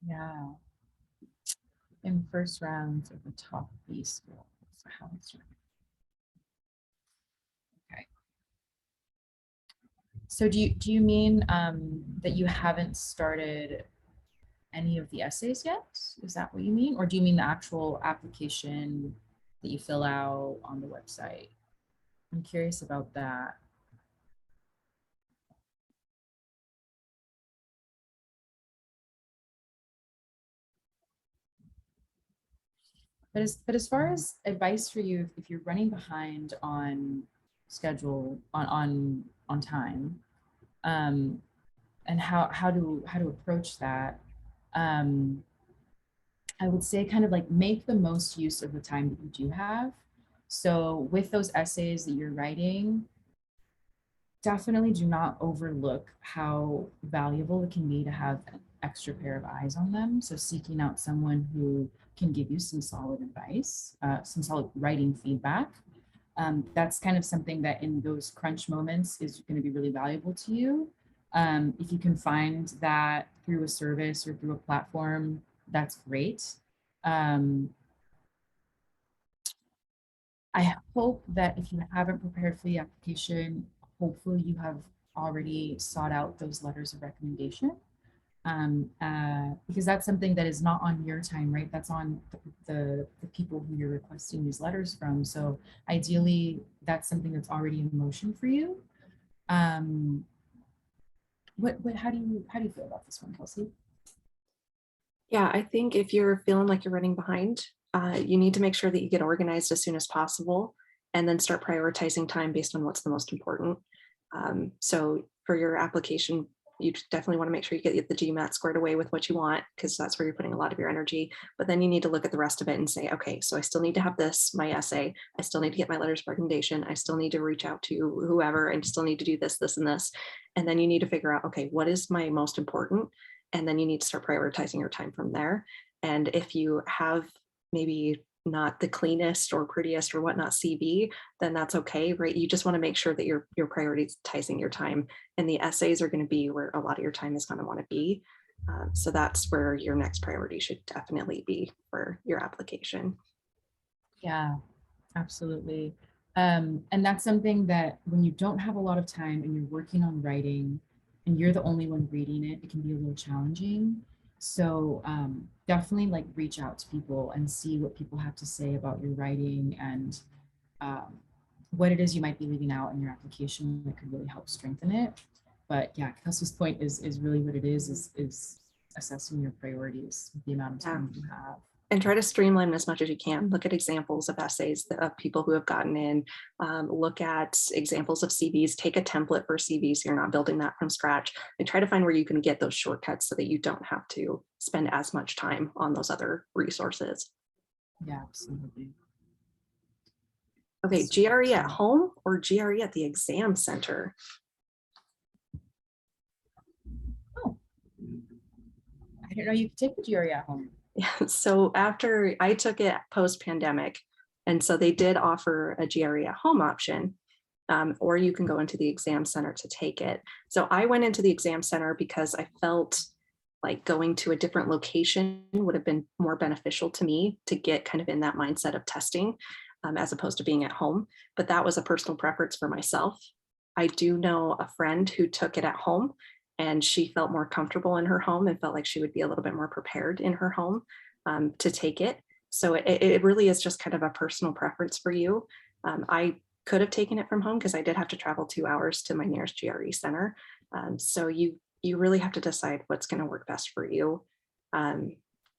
Yeah. In first rounds of the top B schools. Okay. So do you mean that you haven't started any of the essays yet? Is that what you mean? Or do you mean the actual application that you fill out on the website? I'm curious about that. But as far as advice for you, if you're running behind on schedule on time, and how to approach that, I would say kind of like make the most use of the time that you do have. So with those essays that you're writing, definitely do not overlook how valuable it can be to have an extra pair of eyes on them. So seeking out someone who can give you some solid advice, some solid writing feedback. That's kind of something that in those crunch moments is going to be really valuable to you. If you can find that through a service or through a platform, that's great. I hope that if you haven't prepared for the application, hopefully you have already sought out those letters of recommendation, because that's something that is not on your time, right? That's on the people who you're requesting these letters from. So ideally, that's something that's already in motion for you. How do you feel about this one, Kelsey? Yeah, I think if you're feeling like you're running behind, you need to make sure that you get organized as soon as possible and then start prioritizing time based on what's the most important. So for your application, you definitely want to make sure you get the GMAT squared away with what you want, because that's where you're putting a lot of your energy. But then you need to look at the rest of it and say, okay, so I still need to have this, my essay. I still need to get my letters of recommendation. I still need to reach out to whoever and still need to do this, this, and this. And then you need to figure out, okay, what is my most important? And then you need to start prioritizing your time from there. And if you have maybe not the cleanest or prettiest or whatnot CV, then that's okay, right? You just want to make sure that you're prioritizing your time, and the essays are going to be where a lot of your time is going to want to be. So that's where your next priority should definitely be for your application. Yeah, absolutely. And that's something that when you don't have a lot of time and you're working on writing and you're the only one reading it, it can be a little challenging. So definitely like reach out to people and see what people have to say about your writing and um, what it is you might be leaving out in your application that could really help strengthen it. But yeah, Kelsey's point is really what it is assessing your priorities with the amount of time you have. And try to streamline as much as you can. Look at examples of essays of people who have gotten in. Look at examples of CVs. Take a template for CVs so you're not building that from scratch. And try to find where you can get those shortcuts so that you don't have to spend as much time on those other resources. Yeah, absolutely. Okay, GRE at home or GRE at the exam center? Oh, I didn't know you could take the GRE at home. Yeah, so after I took it post-pandemic, and so they did offer a GRE at home option, or you can go into the exam center to take it. So I went into the exam center because I felt like going to a different location would have been more beneficial to me to get kind of in that mindset of testing, as opposed to being at home. But that was a personal preference for myself. I do know a friend who took it at home, and she felt more comfortable in her home and felt like she would be a little bit more prepared in her home to take it. So it really is just kind of a personal preference for you. I could have taken it from home because I did have to travel 2 hours to my nearest GRE center. So you really have to decide what's going to work best for you.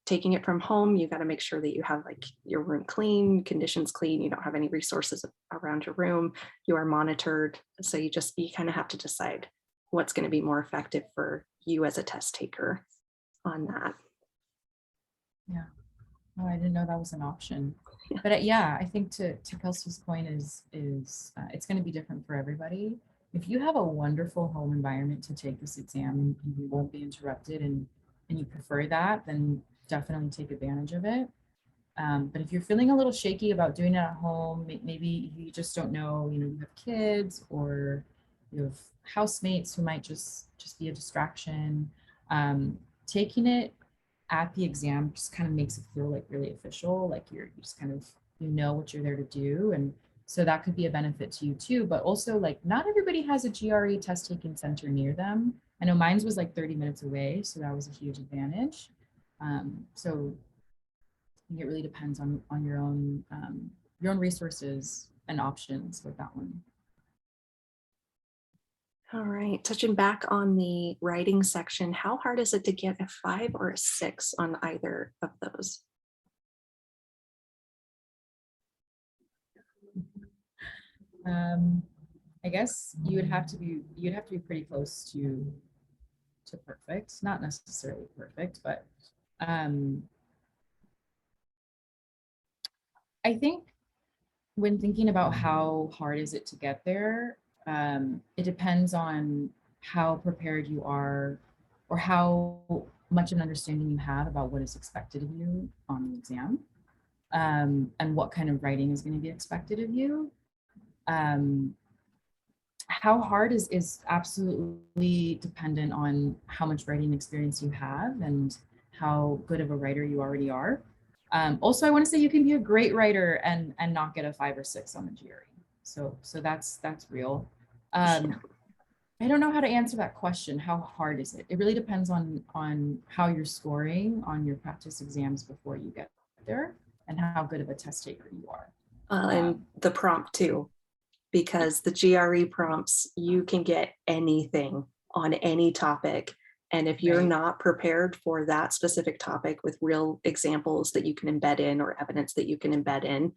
Taking it from home, you got to make sure that you have like your room clean, conditions clean, you don't have any resources around your room, you are monitored. So you kind of have to decide what's going to be more effective for you as a test taker on that. Yeah. Oh, I didn't know that was an option. But yeah, I think to Kelsey's point is it's going to be different for everybody. If you have a wonderful home environment to take this exam and you won't be interrupted and you prefer that, then definitely take advantage of it. But if you're feeling a little shaky about doing it at home, maybe you just don't know, you have kids or you have housemates who might just be a distraction. Taking it at the exam just kind of makes it feel like really official, like you just kind of, what you're there to do. And so that could be a benefit to you too. But also, like, not everybody has a GRE test taking center near them. I know mine's was like 30 minutes away, so that was a huge advantage. So I think it really depends on your own resources and options with that one. All right, touching back on the writing section, how hard is it to get a 5 or a 6 on either of those? I guess you'd have to be pretty close to perfect, not necessarily perfect, but I think when thinking about how hard is it to get there, it depends on how prepared you are or how much an understanding you have about what is expected of you on the exam, and what kind of writing is going to be expected of you. How hard is absolutely dependent on how much writing experience you have and how good of a writer you already are. Also, I want to say you can be a great writer and not get a 5 or 6 on the GRE. So that's real. I don't know how to answer that question. How hard is it? It really depends on how you're scoring on your practice exams before you get there and how good of a test taker you are. And the prompt too, because the GRE prompts, you can get anything on any topic. And if you're Right. not prepared for that specific topic with real examples that you can embed in or evidence that you can embed in,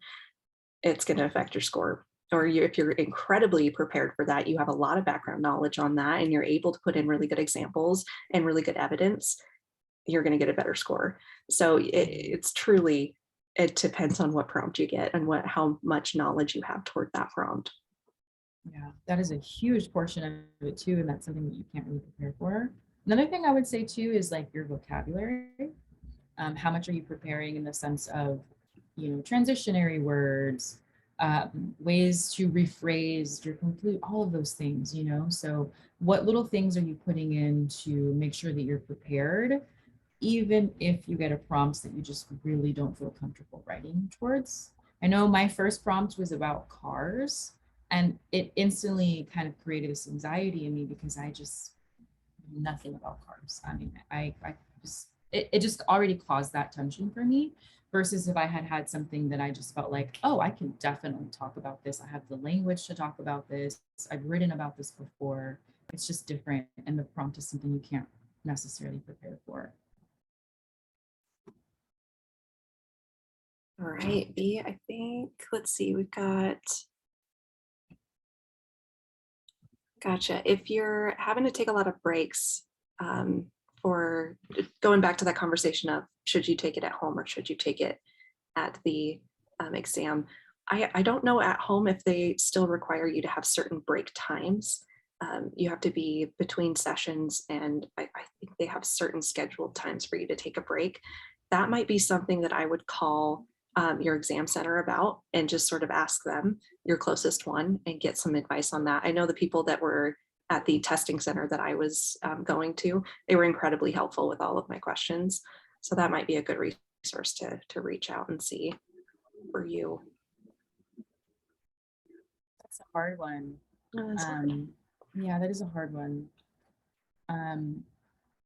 it's going to affect your score. Or if you're incredibly prepared for that, you have a lot of background knowledge on that, and you're able to put in really good examples and really good evidence, you're going to get a better score. So it's truly, it depends on what prompt you get and how much knowledge you have toward that prompt. Yeah, that is a huge portion of it too, and that's something that you can't really prepare for. Another thing I would say too is like your vocabulary. How much are you preparing in the sense of, transitionary words, ways to rephrase your complete, all of those things, So what little things are you putting in to make sure that you're prepared, even if you get a prompt that you just really don't feel comfortable writing towards? I know my first prompt was about cars, and it instantly kind of created this anxiety in me because I just knew nothing about cars. I mean, I just, it just already caused that tension for me, versus if I had had something that I just felt like, oh, I can definitely talk about this. I have the language to talk about this. I've written about this before. It's just different. And the prompt is something you can't necessarily prepare for. All right, B, I think, let's see, we've got, gotcha. If you're having to take a lot of breaks, for going back to that conversation of should you take it at home or should you take it at the exam, I don't know at home if they still require you to have certain break times. You have to be between sessions, and I think they have certain scheduled times for you to take a break. That might be something that I would call your exam center about and just sort of ask them, your closest one, and get some advice on that. I know the people that were at the testing center that I was going to, they were incredibly helpful with all of my questions. So that might be a good resource to reach out and see for you. That's a hard one. Hard. Yeah, that is a hard one.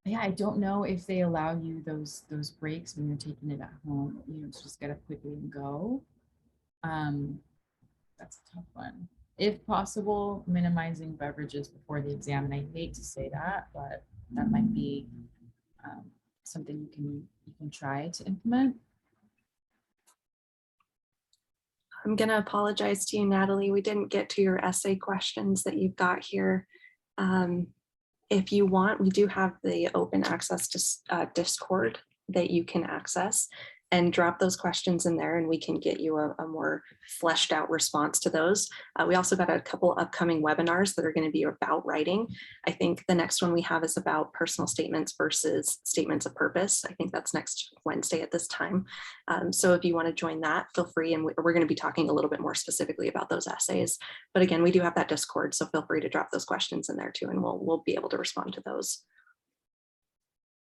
Yeah, I don't know if they allow you those breaks when you're taking it at home, to just get up quickly and go. That's a tough one. If possible, minimizing beverages before the exam. And I hate to say that, but that might be something you can try to implement. I'm going to apologize to you, Natalie. We didn't get to your essay questions that you've got here. If you want, we do have the open access to Discord that you can access. and drop those questions in there and we can get you a more fleshed out response to those. We also got a couple upcoming webinars that are going to be about writing. I think the next one we have is about personal statements versus statements of purpose. I think that's next Wednesday at this time. So if you want to join that, feel free. And we're going to be talking a little bit more specifically about those essays. But again, we do have that Discord, so feel free to drop those questions in there too, and we'll be able to respond to those.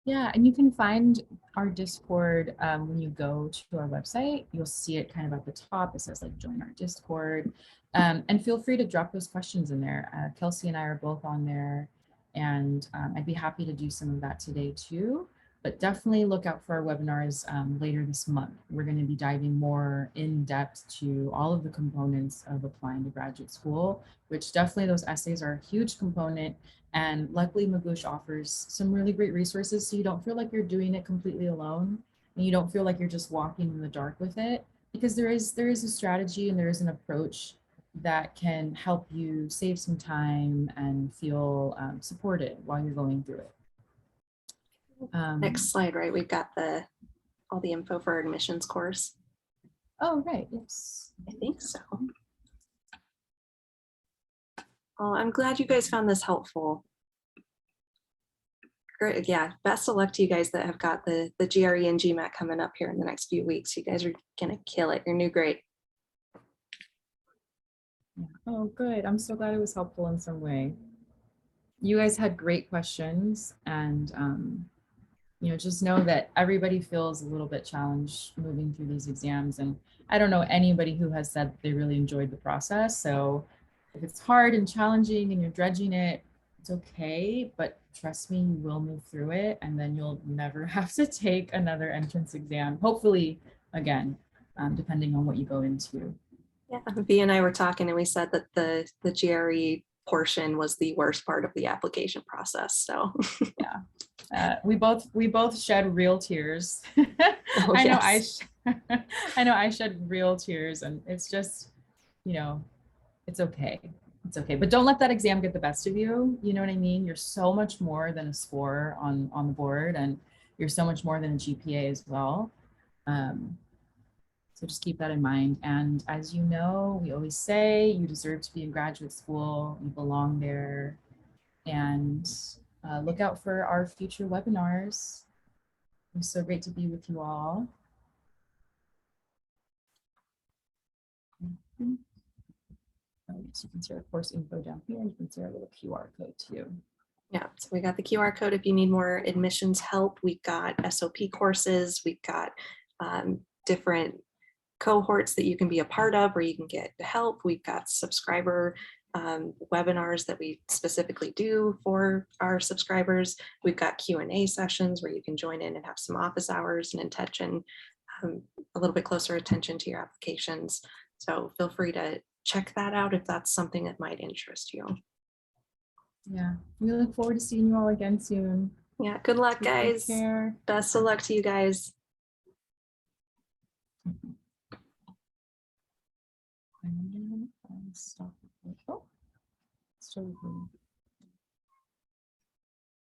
Yeah, and you can find our Discord when you go to our website. You'll see it kind of at the top. It says like join our Discord. And feel free to drop those questions in there. Kelsey and I are both on there, and I'd be happy to do some of that today too. But definitely look out for our webinars later this month. We're going to be diving more in depth to all of the components of applying to graduate school, which definitely those essays are a huge component. And luckily, Magoosh offers some really great resources so you don't feel like you're doing it completely alone and you don't feel like you're just walking in the dark with it, because there is a strategy and there is an approach that can help you save some time and feel supported while you're going through it. Next slide, right? We've got all the info for our admissions course. Oh, right. Yes. I think so. Oh, I'm glad you guys found this helpful. Great. Yeah, best of luck to you guys that have got the GRE and GMAT coming up here in the next few weeks. You guys are gonna kill it. You're new great. Yeah. Oh, good. I'm so glad it was helpful in some way. You guys had great questions, and just know that everybody feels a little bit challenged moving through these exams. And I don't know anybody who has said they really enjoyed the process. So if it's hard and challenging and you're dredging it, it's okay. But trust me, you will move through it, and then you'll never have to take another entrance exam, hopefully again, depending on what you go into. Yeah, V and I were talking and we said that the GRE portion was the worst part of the application process. So yeah, we both shed real tears. oh, I know yes. I know I shed real tears, and it's just, it's okay. It's okay. But don't let that exam get the best of you. You know what I mean? You're so much more than a score on the board, and you're so much more than a GPA as well. So just keep that in mind. And as you know, we always say you deserve to be in graduate school. You belong there. And look out for our future webinars. It was so great to be with you all. Oh, yes, you can see our course info down here. You can see our little QR code too. Yeah, so we got the QR code if you need more admissions help. We've got SOP courses. We've got different cohorts that you can be a part of where you can get help. We've got subscriber webinars that we specifically do for our subscribers. We've got Q&A sessions where you can join in and have some office hours and attention, a little bit closer attention to your applications. So feel free to check that out if that's something that might interest you. Yeah, we look forward to seeing you all again soon. Yeah, good luck, Take guys. care. Best of luck to you guys. Stop. Oh, still recording.